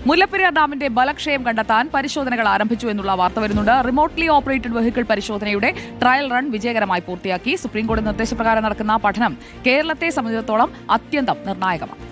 മുല്ലപ്പെരിയാർ ഡാമിന്റെ ബലക്ഷയം കണ്ടെത്താൻ പരിശോധനകൾ ആരംഭിച്ചു എന്നുള്ള വാർത്ത വരുന്നുണ്ട്. റിമോട്ട്ലി ഓപ്പറേറ്റഡ് വെഹിക്കിൾ പരിശോധനയുടെ ട്രയൽ റൺ വിജയകരമായി പൂർത്തിയാക്കി. സുപ്രീംകോടതി നിർദ്ദേശപ്രകാരം നടക്കുന്ന പഠനം കേരളത്തെ സംബന്ധിച്ചിടത്തോളം അത്യന്തം നിർണായകമാണ്.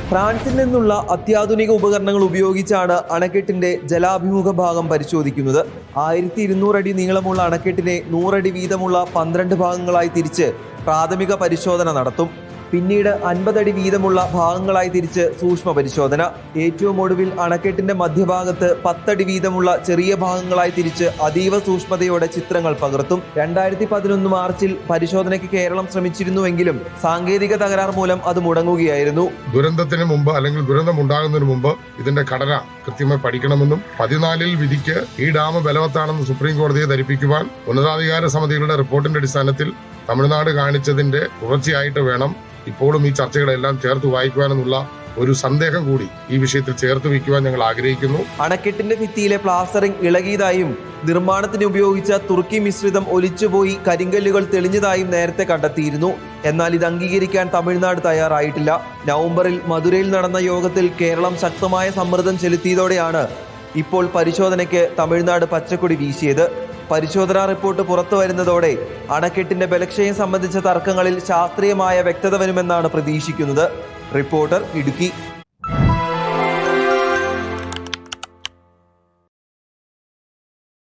ഫ്രാൻസിൽ നിന്നുള്ള അത്യാധുനിക ഉപകരണങ്ങൾ ഉപയോഗിച്ചാണ് അണക്കെട്ടിന്റെ ജലാഭിമുഖ ഭാഗം പരിശോധിക്കുന്നത്. 1200 അടി നീളമുള്ള അണക്കെട്ടിനെ 100 അടി വീതമുള്ള 12 ഭാഗങ്ങളായി തിരിച്ച് പ്രാഥമിക പരിശോധന നടത്തും. പിന്നീട് 50 അടി വീതമുള്ള ഭാഗങ്ങളായി തിരിച്ച് സൂക്ഷ്മ പരിശോധന. ഏറ്റവും ഒടുവിൽ അണക്കെട്ടിന്റെ മധ്യഭാഗത്ത് 10 അടി വീതമുള്ള ചെറിയ ഭാഗങ്ങളായി തിരിച്ച് അതീവ സൂക്ഷ്മതയോടെ ചിത്രങ്ങൾ പകർത്തും. 2011 മാർച്ചിൽ പരിശോധനയ്ക്ക് കേരളം ശ്രമിച്ചിരുന്നുവെങ്കിലും സാങ്കേതിക തകരാർ മൂലം അത് മുടങ്ങുകയായിരുന്നു. ദുരന്തത്തിന് മുമ്പ് അല്ലെങ്കിൽ ദുരന്തം ഉണ്ടാകുന്നതിന് മുമ്പ് ഇതിന്റെ ഘടന കൃത്യമായി പഠിക്കണമെന്നും 14 വിധിക്ക് ഈ ഡാം ബലവത്താണെന്ന് സുപ്രീം കോടതിയെ ധരിപ്പിക്കുവാൻ ഉന്നതാധികാര സമിതികളുടെ റിപ്പോർട്ടിന്റെ അടിസ്ഥാനത്തിൽ തമിഴ്നാട് കാണിച്ചതിന്റെ തുടർച്ചയായിട്ട് വേണം ഇപ്പോഴും ഈ ചർച്ചകളെല്ലാം ചേർത്ത് വായിക്കുവാനെന്നുള്ള ഒരു സന്ദേഹം കൂടി ഈ വിഷയത്തിൽ ചേർത്ത് വയ്ക്കുവാൻ ഞങ്ങൾ ആഗ്രഹിക്കുന്നു. അണക്കെട്ടിന്റെ ഭിത്തിയിലെ പ്ലാസ്റ്ററിംഗ് ഇളകിയതായും നിർമ്മാണത്തിന് ഉപയോഗിച്ച തുർക്കി മിശ്രിതം ഒലിച്ചുപോയി കരിങ്കല്ലുകൾ തെളിഞ്ഞതായും നേരത്തെ കണ്ടെത്തിയിരുന്നു. എന്നാൽ ഇത് അംഗീകരിക്കാൻ തമിഴ്നാട് തയ്യാറായിട്ടില്ല. നവംബറിൽ മധുരയിൽ നടന്ന യോഗത്തിൽ കേരളം ശക്തമായ സമ്മർദ്ദം ചെലുത്തിയതോടെയാണ് ഇപ്പോൾ പരിശോധനയ്ക്ക് തമിഴ്നാട് പച്ചക്കൊടി വീശിയത്. പരിശോധനാ റിപ്പോർട്ട് പുറത്തു വരുന്നതോടെ അണക്കെട്ടിന്റെ ബലക്ഷയം സംബന്ധിച്ച തർക്കങ്ങളിൽ ശാസ്ത്രീയമായ വ്യക്തത വരുമെന്നാണ് പ്രതീക്ഷിക്കുന്നത്. റിപ്പോർട്ടർ, ഇടുക്കി.